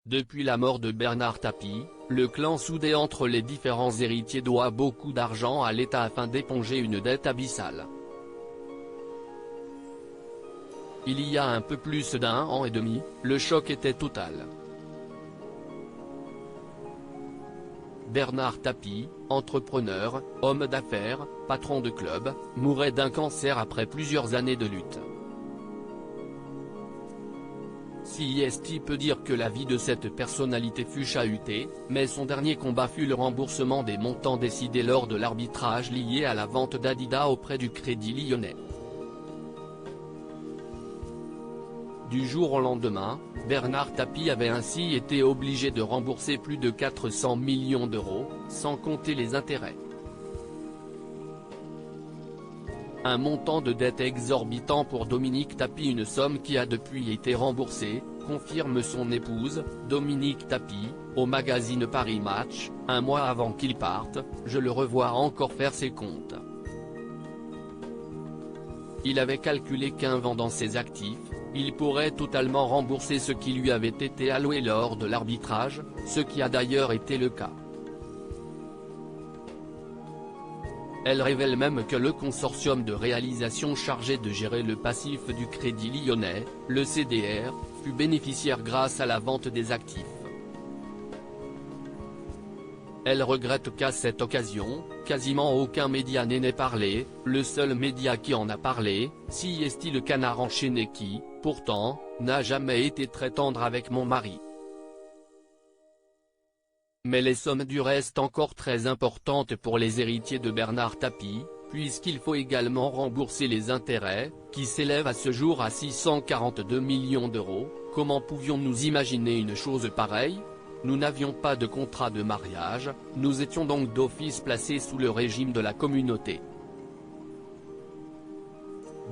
Depuis la mort de Bernard Tapie, le clan soudé entre les différents héritiers doit beaucoup d'argent à l'État afin d'éponger une dette abyssale. Il y a un peu plus d'un an et demi, le choc était total. Bernard Tapie, entrepreneur, homme d'affaires, patron de club, mourait d'un cancer après plusieurs années de lutte. CIST peut dire que la vie de cette personnalité fut chahutée, mais son dernier combat fut le remboursement des montants décidés lors de l'arbitrage lié à la vente d'Adidas auprès du Crédit Lyonnais. Du jour au lendemain, Bernard Tapie avait ainsi été obligé de rembourser plus de 400 millions d'euros, sans compter les intérêts. Un montant de dette exorbitant pour Dominique Tapie, une somme qui a depuis été remboursée, confirme son épouse, Dominique Tapie, au magazine Paris Match, un mois avant qu'il parte. Je le revois encore faire ses comptes. Il avait calculé qu'en vendant ses actifs, il pourrait totalement rembourser ce qui lui avait été alloué lors de l'arbitrage, ce qui a d'ailleurs été le cas. Elle révèle même que le consortium de réalisation chargé de gérer le passif du Crédit Lyonnais, le CDR, fut bénéficiaire grâce à la vente des actifs. Elle regrette qu'à cette occasion, quasiment aucun média n'en ait parlé. Le seul média qui en a parlé, CIST Le Canard enchaîné qui, pourtant, n'a jamais été très tendre avec mon mari. Mais les sommes du restent encore très importantes pour les héritiers de Bernard Tapie, puisqu'il faut également rembourser les intérêts, qui s'élèvent à ce jour à 642 millions d'euros. Comment pouvions-nous imaginer une chose pareille ? Nous n'avions pas de contrat de mariage, nous étions donc d'office placés sous le régime de la communauté.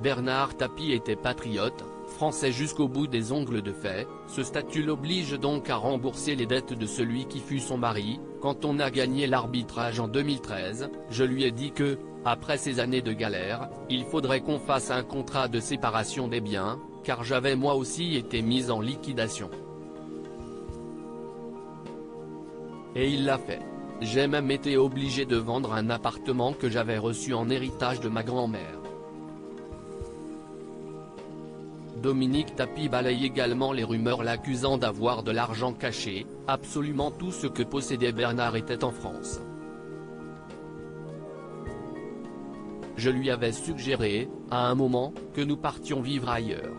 Bernard Tapie était patriote, français jusqu'au bout des ongles de fait. Ce statut l'oblige donc à rembourser les dettes de celui qui fut son mari. Quand on a gagné l'arbitrage en 2013, je lui ai dit que, après ces années de galère, il faudrait qu'on fasse un contrat de séparation des biens, car j'avais moi aussi été mise en liquidation. Et il l'a fait. J'ai même été obligé de vendre un appartement que j'avais reçu en héritage de ma grand-mère. Dominique Tapie balaye également les rumeurs l'accusant d'avoir de l'argent caché. Absolument tout ce que possédait Bernard était en France. Je lui avais suggéré, à un moment, que nous partions vivre ailleurs.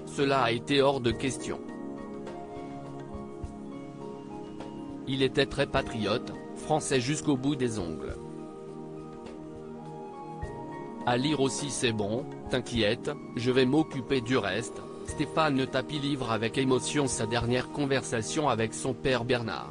Cela a été hors de question. Il était très patriote, français jusqu'au bout des ongles. À lire aussi c'est bon, t'inquiète, je vais m'occuper du reste. Stéphane Tapie livre avec émotion sa dernière conversation avec son père Bernard.